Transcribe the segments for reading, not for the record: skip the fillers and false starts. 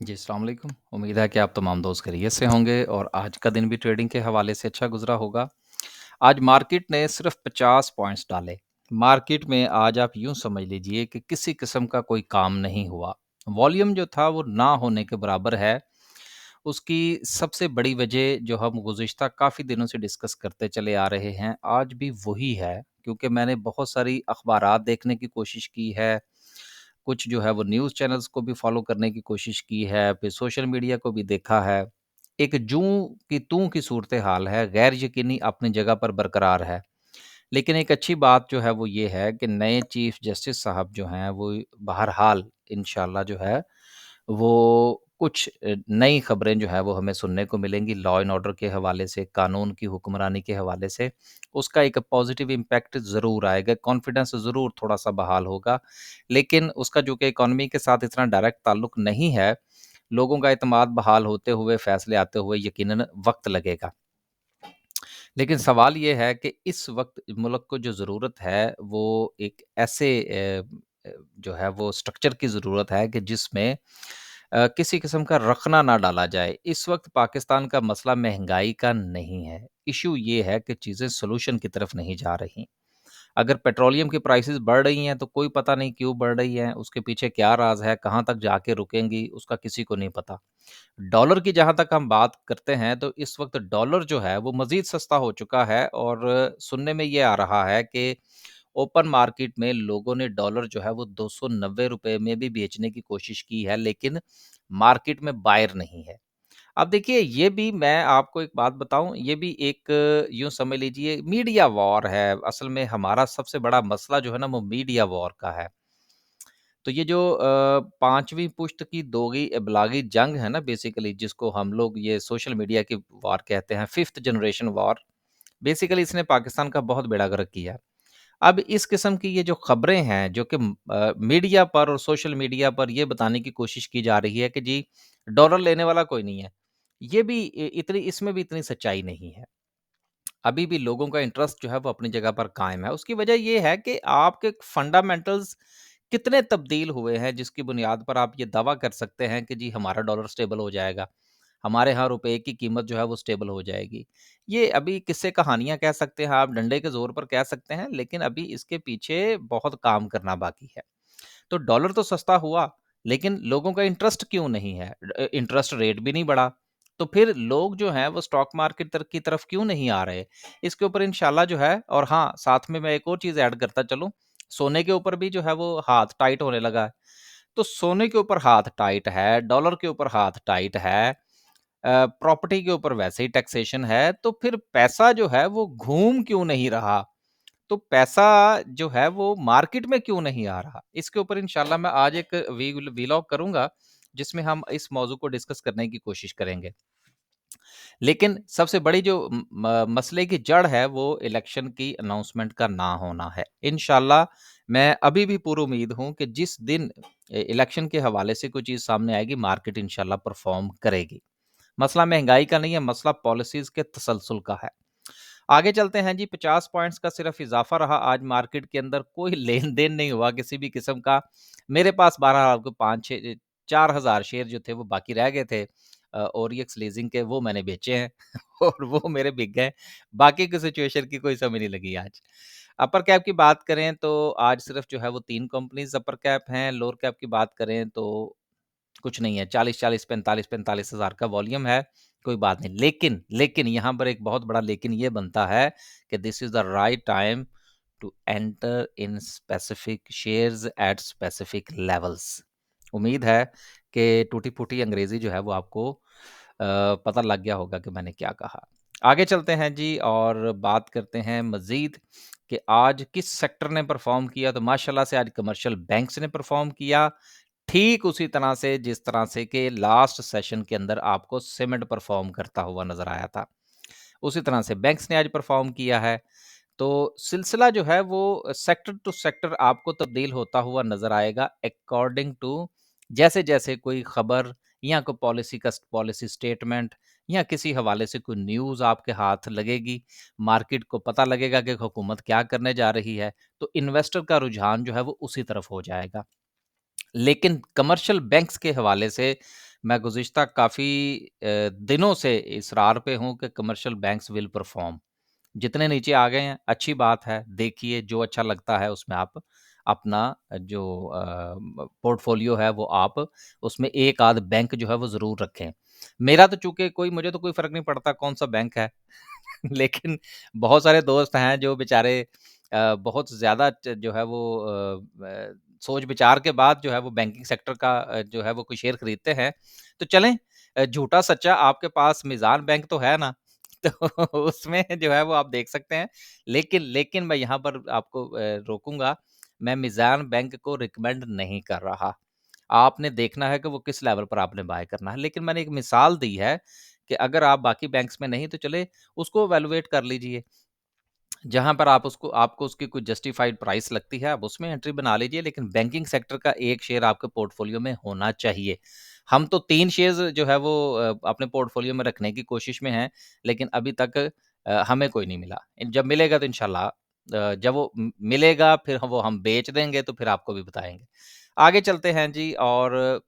जी, अस्सलाम वालेकुम। उम्मीद है कि आप तमाम दोस्त खैरियत से होंगे और आज का दिन भी ट्रेडिंग के हवाले से अच्छा गुज़रा होगा। आज मार्केट ने सिर्फ़ 50 पॉइंट्स डाले। मार्केट में आज आप यूँ समझ लीजिए कि किसी किस्म का कोई काम नहीं हुआ। वॉल्यूम जो था वो ना होने के बराबर है। उसकी सबसे बड़ी वजह जो हम गुज़िश्ता काफ़ी दिनों से डिस्कस करते चले आ रहे हैं, आज भी वही है क्योंकि मैंने बहुत सारी अख़बारात देखने की कोशिश की है। कुछ जो है वो न्यूज़ चैनल्स को भी फ़ॉलो करने की कोशिश की है, फिर सोशल मीडिया को भी देखा है। एक जूँ की तू की सूरत-ए-हाल है, गैर यकीनी अपनी जगह पर बरकरार है। लेकिन एक अच्छी बात जो है वो ये है कि नए चीफ़ जस्टिस साहब जो हैं वो बहरहाल इंशाअल्लाह जो है वो कुछ नई खबरें जो है वो हमें सुनने को मिलेंगी लॉ एंड ऑर्डर के हवाले से, कानून की हुक्मरानी के हवाले से। उसका एक पॉज़िटिव इम्पैक्ट ज़रूर आएगा, कॉन्फिडेंस ज़रूर थोड़ा-सा बहाल होगा। लेकिन उसका जो कि इकोनॉमी के साथ इतना डायरेक्ट ताल्लुक नहीं है, लोगों का एतमाद बहाल होते हुए, फैसले आते हुए यकीनन वक़्त लगेगा। लेकिन सवाल ये है कि इस वक़्त मुल्क को जो ज़रूरत है, वो एक ऐसे जो है वो स्ट्रक्चर की ज़रूरत है कि जिसमें किसी किस्म का रखना ना डाला जाए। इस वक़्त पाकिस्तान का मसला महँगाई का नहीं है। इश्यू ये है कि चीज़ें सॉल्यूशन की तरफ नहीं जा रहीं। अगर पेट्रोलियम की प्राइसेज़ बढ़ रही हैं, तो कोई पता नहीं क्यों बढ़ रही हैं, उसके पीछे क्या राज़ है, कहाँ तक जाके रुकेंगी, उसका किसी को नहीं पता। डॉलर की जहाँ तक हम बात करते हैं, तो इस वक़्त डॉलर जो है, वो मज़ीद सस्ता हो चुका है और सुनने में ये आ रहा है कि ओपन मार्केट में लोगों ने डॉलर जो है, वो ₹290 में भी बेचने की कोशिश की है, लेकिन मार्केट में बायर नहीं है। अब देखिए, ये भी मैं आपको एक बात बताऊँ, ये भी एक यूँ समझ लीजिए मीडिया वॉर है। असल में हमारा सबसे बड़ा मसला जो है ना, वो मीडिया वॉर का है। तो ये जो 5वीं पुश्त की दोगी इब्लागी जंग है ना बेसिकली जिसको हम लोग ये सोशल मीडिया की वॉर कहते हैं, 5th जनरेशन वॉर, बेसिकली इसने पाकिस्तान का बहुत बेड़ा गर्क किया है। अब इस किस्म की ये जो खबरें हैं जो कि मीडिया पर और सोशल मीडिया पर ये बताने की कोशिश की जा रही है कि जी डॉलर लेने वाला कोई नहीं है। ये भी इतनी इसमें भी इतनी सच्चाई नहीं है। अभी भी लोगों का इंटरेस्ट जो है वो अपनी जगह पर कायम है। उसकी वजह ये है कि आपके फंडामेंटल्स कितने तब्दील हुए हैं जिसकी बुनियाद पर आप ये दावा कर सकते हैं कि जी हमारा डॉलर स्टेबल हो जाएगा। हमारे यहाँ रुपए की कीमत जो है वो स्टेबल हो जाएगी। ये अभी किस्से कहानियाँ कह सकते हैं आप, डंडे के ज़ोर पर कह सकते हैं, लेकिन अभी इसके पीछे बहुत काम करना बाकी है। तो डॉलर तो सस्ता हुआ, लेकिन लोगों का इंटरेस्ट क्यों नहीं है? इंटरेस्ट रेट भी नहीं बढ़ा, तो फिर लोग जो हैं वो स्टॉक मार्केट की तरफ क्यों नहीं आ रहे? इसके ऊपर इंशाल्लाह जो है और हाँ, साथ में मैं एक और चीज़ ऐड करता चलूँ, सोने के ऊपर भी जो है वो हाथ टाइट होने लगा है। तो सोने के ऊपर हाथ टाइट है, डॉलर के ऊपर हाथ टाइट है, प्रॉपर्टी के ऊपर वैसे ही टैक्सेशन है, तो फिर पैसा जो है वो घूम क्यों नहीं रहा? तो पैसा जो है वो मार्केट में क्यों नहीं आ रहा? इसके ऊपर इंशाल्लाह मैं आज एक वीलॉग करूँगा, जिसमें हम इस मौज़ू को डिस्कस करने की कोशिश करेंगे। लेकिन सबसे बड़ी जो मसले की जड़ है वो इलेक्शन की अनाउंसमेंट का ना होना है। इंशाल्लाह मैं अभी भी पुरुउम्मीद हूँ कि जिस दिन इलेक्शन के हवाले से कोई चीज़ सामने आएगी, मार्केट इंशाल्लाह परफ़ॉर्म करेगी। मसला महँगाई का नहीं है, मसला पॉलिसीज़ के तसलसल का है। आगे चलते हैं जी, 50 पॉइंट्स का सिर्फ इज़ाफ़ा रहा आज मार्केट के अंदर, कोई लेन-देन नहीं हुआ किसी भी किस्म का। मेरे पास बहरहाल आपको 5-6 4000 शेयर जो थे वो बाकी रह गए थे ओरिएक्स लीजिंग के, वो मैंने बेचे हैं और वो मेरे बिक गए। बाकी की सिचुएशन की कोई समझ नहीं लगी आज। अपर कैप की बात करें तो आज सिर्फ जो है वो 3 कंपनीज़ अपर कैप हैं, लोअर कैप की बात करें तो कुछ नहीं है, 40-40, 45-45 हज़ार का वॉल्यूम है, कोई बात नहीं। लेकिन यहाँ पर एक बहुत बड़ा लेकिन ये बनता है कि this is the right time to enter in specific shares at specific levels. उम्मीद है कि टूटी-फूटी अंग्रेज़ी जो है वो आपको पता लग गया होगा कि मैंने क्या कहा। आगे चलते हैं जी और बात करते हैं मज़ीद कि आज किस सेक्टर ने परफ़ॉर्म किया, तो माशाल्लाह से आज कमर्शियल बैंक्स ने परफ़ॉर्म किया। ठीक उसी तरह से जिस तरह से कि लास्ट सेशन के अंदर आपको सीमेंट परफ़ॉर्म करता हुआ नज़र आया था। उसी तरह से बैंक्स ने आज परफ़ॉर्म किया है। तो सिलसिला जो है वो सेक्टर टू सेक्टर आपको तब्दील होता हुआ नज़र आएगा अकॉर्डिंग टू जैसे-जैसे कोई खबर या कोई पॉलिसी स्टेटमेंट या किसी हवाले से कोई न्यूज़ आपके हाथ लगेगी, मार्केट को पता लगेगा कि हुकूमत क्या करने जा रही है, तो इन्वेस्टर का रुझान जो है वो उसी तरफ हो जाएगा। लेकिन कमर्शियल बैंक्स के हवाले से मैं गुज़िश्ता काफ़ी दिनों से इस रार पे हूँ कि कमर्शियल बैंक्स विल परफ़ॉर्म। जितने नीचे आ गए हैं, अच्छी बात है, देखिए जो अच्छा लगता है उसमें आप अपना जो पोर्टफ़ोलियो है वो आप उसमें एक आध बैंक जो है वो ज़रूर रखें। मेरा तो चूँकि कोई मुझे तो कोई फ़र्क नहीं पड़ता कौन-सा बैंक है। लेकिन बहुत सारे दोस्त हैं जो बेचारे बहुत ज़्यादा जो है वो सोच-विचार के बाद जो है वो बैंकिंग सेक्टर का जो है वो कोई शेयर खरीदते हैं। तो चलें झूठा सच्चा आपके पास मीज़ान बैंक तो है ना? तो उसमें जो है वो आप देख सकते हैं। लेकिन मैं यहाँ पर आपको रोकूँगा, मैं मीज़ान बैंक को रिकमेंड नहीं कर रहा। आपने देखना है कि वो किस लेवल पर आपने बाय करना है। लेकिन मैंने एक मिसाल दी है कि अगर आप बाकी बैंक्स में नहीं तो चले उसको इवैल्यूएट कर लीजिए। जहाँ पर आप उसको आपको उसकी कोई जस्टिफाइड प्राइस लगती है, आप उसमें एंट्री बना लीजिए, लेकिन बैंकिंग सेक्टर का 1 शेयर आपके पोर्टफोलियो में होना चाहिए। हम तो 3 शेयर्स जो है वो अपने पोर्टफोलियो में रखने की कोशिश में हैं, लेकिन अभी तक हमें कोई नहीं मिला। जब मिलेगा तो इंशाल्लाह जब वो मिलेगा फिर वो हम बेच देंगे तो फिर आपको भी बताएँगे। आगे चलते हैं जी और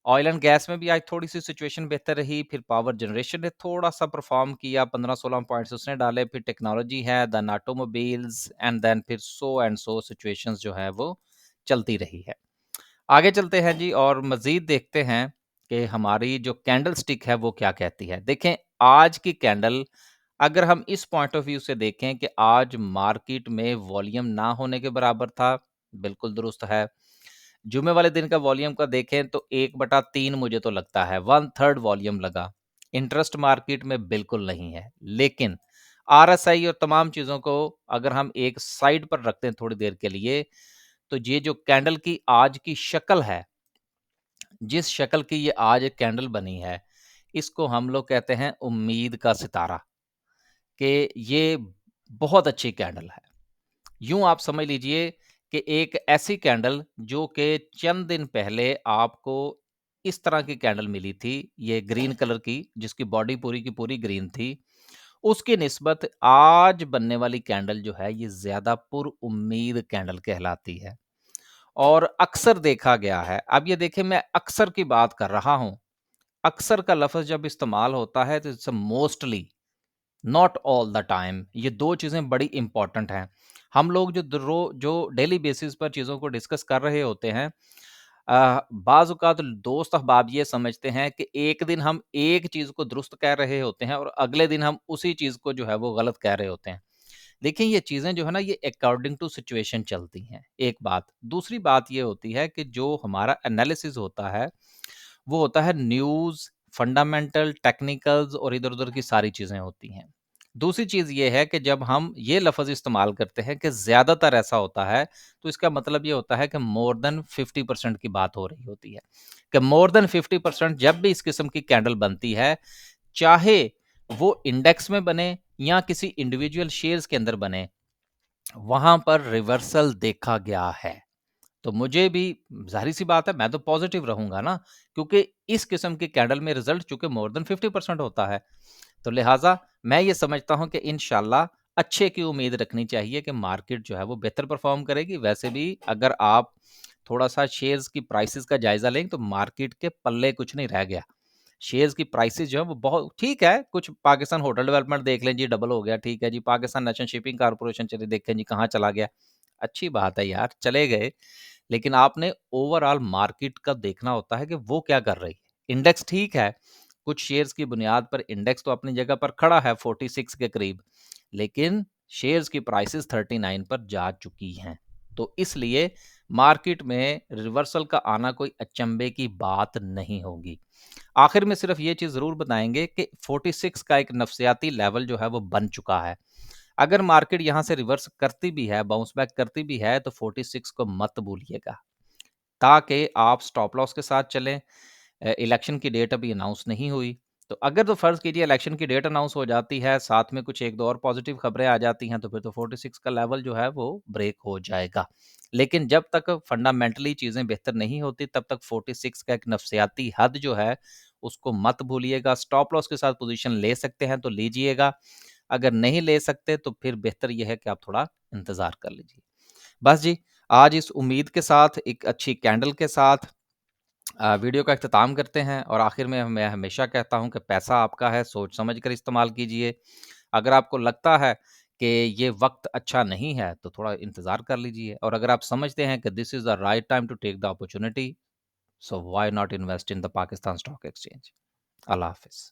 ऑयल एंड गैस में भी आज थोड़ी-सी सिचुएशन बेहतर रही, फिर पावर जनरेशन ने थोड़ा-सा परफ़ॉर्म किया, 15-16 पॉइंट्स उसने डाले, फिर टेक्नोलॉजी है, देन ऑटोमोबाइल्स एंड देन फिर सो एंड सो सिचुएशंस जो है वो चलती रही है। आगे चलते हैं जी और मज़ीद देखते हैं कि हमारी जो कैंडल स्टिक है वो क्या कहती है। देखें, आज की कैंडल अगर हम इस पॉइंट ऑफ व्यू से देखें कि आज मार्केट में वॉल्यूम ना होने के बराबर था, बिल्कुल दुरुस्त है। जुमे वाले दिन का वॉल्यूम का देखें तो 1/3 मुझे तो लगता है, 1/3 वॉल्यूम लगा। इंटरेस्ट मार्केट में बिल्कुल नहीं है। लेकिन आरएसआई और तमाम चीज़ों को अगर हम एक साइड पर रखते हैं थोड़ी देर के लिए, तो ये जो कैंडल की आज की शक्ल है, जिस शक्ल की ये आज एक कैंडल बनी है, इसको हम लोग कहते हैं उम्मीद का सितारा, कि ये बहुत अच्छी कैंडल है। यूँ आप समझ लीजिए कि एक ऐसी कैंडल जो कि चंद दिन पहले आपको इस तरह की कैंडल मिली थी, ये ग्रीन कलर की जिसकी बॉडी पूरी की पूरी ग्रीन थी, उसकी निस्बत आज बनने वाली कैंडल जो है ये ज़्यादा पुरुम्मीद कैंडल कहलाती है। और अक्सर देखा गया है, अब ये देखिए मैं अक्सर की बात कर रहा हूँ, अक्सर का लफ़्ज़ जब इस्तेमाल होता है तो it's mostly not all the time ये 2 चीज़ें बड़ी इम्पोर्टेंट हैं। हम लोग जो डेली बेसिस पर चीज़ों को डिस्कस कर रहे होते हैं बाज़ औक़ात दोस्त अहबाब ये समझते हैं कि एक दिन हम एक चीज़ को दुरुस्त कह रहे होते हैं और अगले दिन हम उसी चीज़ को जो है वो गलत कह रहे होते हैं। देखिए ये चीज़ें जो है ना ये अकॉर्डिंग टू सिचुएशन चलती हैं, एक बात। दूसरी बात ये होती है कि जो हमारा एनालिसिस होता है, वो होता है न्यूज़, फंडामेंटल, टेक्निकल्स और इधर-उधर की सारी चीज़ें होती हैं। दूसरी चीज़ ये है कि जब हम ये लफ़्ज़ इस्तेमाल करते हैं कि ज़्यादातर ऐसा होता है, तो इसका मतलब ये होता है कि मोर देन 50% की बात हो रही होती है। कि मोर देन 50% जब भी इस किस्म की कैंडल बनती है, चाहे वो इंडेक्स में बने या किसी इंडिविजुअल शेयर्स के अंदर बने, वहाँ पर रिवर्सल देखा गया है। तो मुझे भी ज़ाहिर-सी बात है मैं तो पॉज़िटिव रहूँगा ना, क्योंकि इस किस्म की कैंडल में रिज़ल्ट चूँकि मोर देन 50% होता है। तो लिहाज़ा मैं ये समझता हूँ कि इंशाल्लाह अच्छे की उम्मीद रखनी चाहिए कि मार्केट जो है वो बेहतर परफ़ॉर्म करेगी। वैसे भी अगर आप थोड़ा-सा शेयर्स की प्राइसेज़ का जायज़ा लें तो मार्केट के पल्ले कुछ नहीं रह गया। शेयर्स की प्राइसेज़ जो है वो बहुत ठीक है, कुछ पाकिस्तान होटल डेवलपमेंट देख लें जी डबल हो गया, ठीक है जी। पाकिस्तान नेशनल शिपिंग कॉर्पोरेशन चलिए देखें जी कहाँ चला गया। अच्छी बात है यार, चले गए। लेकिन आपने ओवरऑल मार्केट का देखना होता है कि वो क्या कर रही है। इंडेक्स ठीक है, कुछ शेयर्स की बुनियाद पर इंडेक्स तो अपनी जगह पर खड़ा है 46 के करीब, लेकिन शेयर्स की प्राइसेस 39 पर जा चुकी हैं। तो इसलिए मार्केट में रिवर्सल का आना कोई अचंभे की बात नहीं होगी। आखिर में सिर्फ ये चीज़ ज़रूर बताएँगे कि 46 का एक नफ्सियाती लेवल जो है वो बन चुका है। अगर मार्केट यहाँ से रिवर्स करती भी है, बाउंस बैक करती भी है तो 46 को मत भूलिएगा। ताकि आप स्टॉप लॉस के साथ चलें। इलेक्शन की डेट अभी अनाउंस नहीं हुई, तो अगर तो फ़र्ज़ कीजिए इलेक्शन की डेट अनाउंस हो जाती है, साथ में कुछ 1-2 और पॉज़िटिव खबरें आ जाती हैं, तो फिर तो 46 का लेवल जो है वो ब्रेक हो जाएगा। लेकिन जब तक फंडामेंटली चीज़ें बेहतर नहीं होती, तब तक 46 का एक नफ़्सियाती हद जो है, उसको मत भूलिएगा। स्टॉप लॉस के साथ पोज़ीशन ले सकते हैं तो लीजिएगा, अगर नहीं ले सकते तो फिर बेहतर ये है कि आप थोड़ा इंतज़ार कर लीजिए। बस जी, आज इस उम्मीद के साथ, एक अच्छी कैंडल के साथ वीडियो का इख्तिताम करते हैं और आखिर में मैं हमेशा कहता हूं कि पैसा आपका है, सोच समझ कर इस्तेमाल कीजिए। अगर आपको लगता है कि ये वक्त अच्छा नहीं है तो थोड़ा इंतज़ार कर लीजिए, और अगर आप समझते हैं कि this is the right time to take the opportunity, so why not invest in the Pakistan stock exchange. अल्लाह हाफिज़।